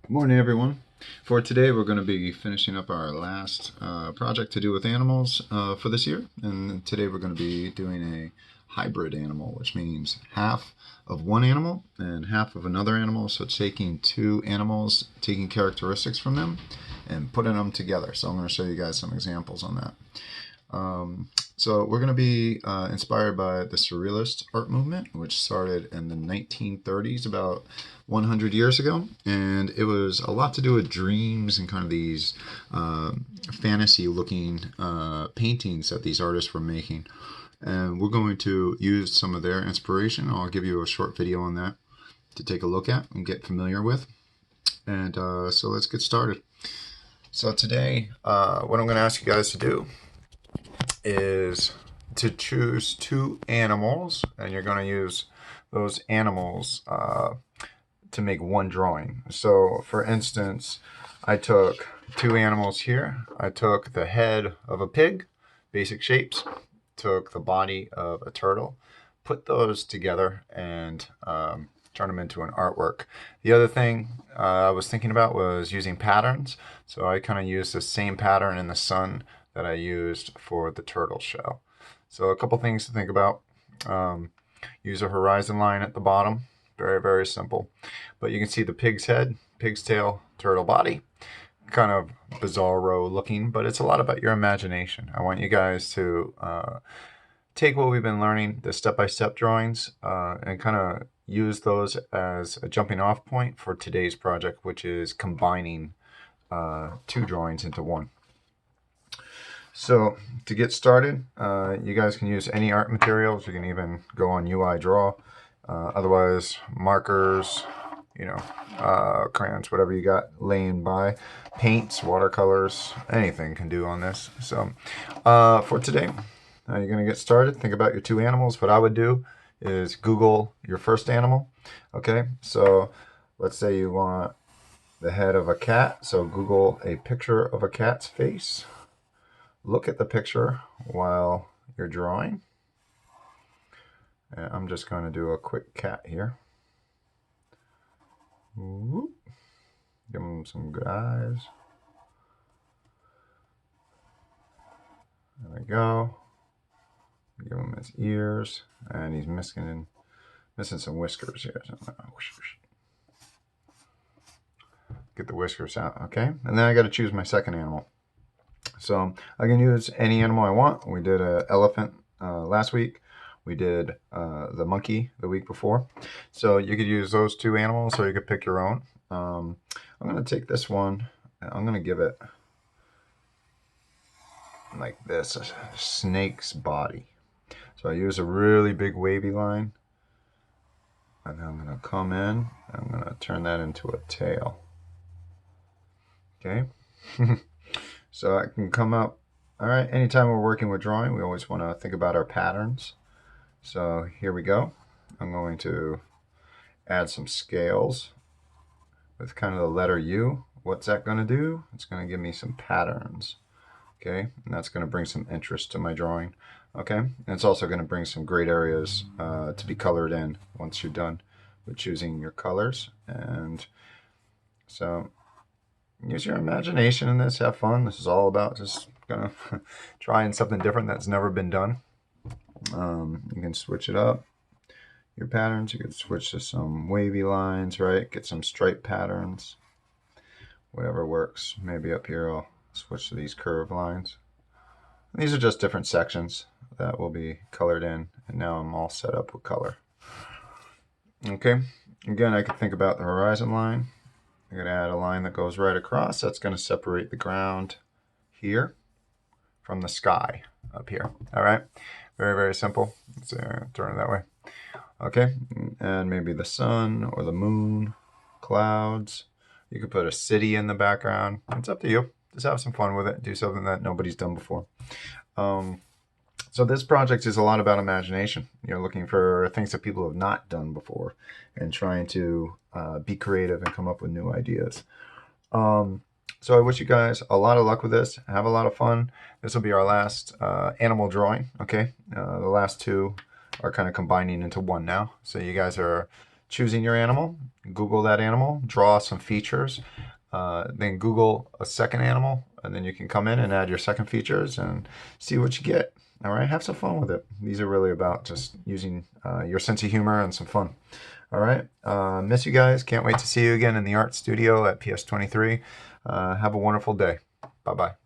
Good morning, everyone. For today, we're going to be finishing up our last project to do with animals for this year. And today, we're going to be doing a hybrid animal, which means half of one animal and half of another animal. So, taking two animals, taking characteristics from them, and putting them together. So, I'm going to show you guys some examples on that. So we're going to be inspired by the Surrealist art movement, which started in the 1930s, about 100 years ago. And it was a lot to do with dreams and kind of these fantasy-looking paintings that these artists were making. And we're going to use some of their inspiration. I'll give you a short video on that to take a look at and get familiar with. And so let's get started. So today, what I'm going to ask you guys to do is to choose two animals, and you're going to use those animals to make one drawing. So for instance, I took two animals here. I took the head of a pig, basic shapes, took the body of a turtle, put those together and turn them into an artwork. The other thing I was thinking about was using patterns. So I kind of used the same pattern in the sun that I used for the turtle shell. So a couple things to think about. Use a horizon line at the bottom. Very, very simple. But you can see the pig's head, pig's tail, turtle body. Kind of bizarro looking, but it's a lot about your imagination. I want you guys to take what we've been learning, the step-by-step drawings, and kind of use those as a jumping off point for today's project, which is combining two drawings into one. So to get started, you guys can use any art materials. You can even go on UI Draw. Otherwise, markers, crayons, whatever you got laying by. Paints, watercolors, anything can do on this. So for today, you're going to get started. Think about your two animals. What I would do is Google your first animal. Okay, so let's say you want the head of a cat. So Google a picture of a cat's face. Look at the picture while you're drawing. And I'm just going to do a quick cat here. Whoop. Give him some good eyes. There we go. Give him his ears. And he's missing some whiskers here. So get the whiskers out, okay? And then I got to choose my second animal. So I can use any animal I want. We did an elephant last week. We did the monkey the week before. So you could use those two animals, or you could pick your own. I'm going to take this one, and I'm going to give it like this, a snake's body. So I use a really big wavy line. And then I'm going to come in. I'm going to turn that into a tail. Okay. So I can come up. All right, anytime we're working with drawing, we always want to think about our patterns. So here we go. I'm going to add some scales with kind of the letter U. What's that going to do? It's going to give me some patterns. Okay, and that's going to bring some interest to my drawing. Okay, and it's also going to bring some great areas to be colored in once you're done with choosing your colors. And so use your imagination in this, have fun. This is all about just kind of trying something different that's never been done. You can switch it up, your patterns. You can switch to some wavy lines, right? Get some stripe patterns, whatever works. Maybe up here I'll switch to these curved lines. And these are just different sections that will be colored in, and now I'm all set up with color. Okay, again, I could think about the horizon line. I'm going to add a line that goes right across. That's going to separate the ground here from the sky up here. All right, very, very simple. Let's turn it that way. Okay, and maybe the sun or the moon, clouds. You could put a city in the background. It's up to you. Just have some fun with it. Do something that nobody's done before. So this project is a lot about imagination. You're looking for things that people have not done before and trying to be creative and come up with new ideas. So I wish you guys a lot of luck with this. Have a lot of fun. This will be our last animal drawing, okay? The last two are kind of combining into one now. So you guys are choosing your animal, Google that animal, draw some features, then Google a second animal, and then you can come in and add your second features and see what you get. All right, have some fun with it. These are really about just using your sense of humor and some fun. All right, miss you guys. Can't wait to see you again in the art studio at PS23. Have a wonderful day. Bye-bye.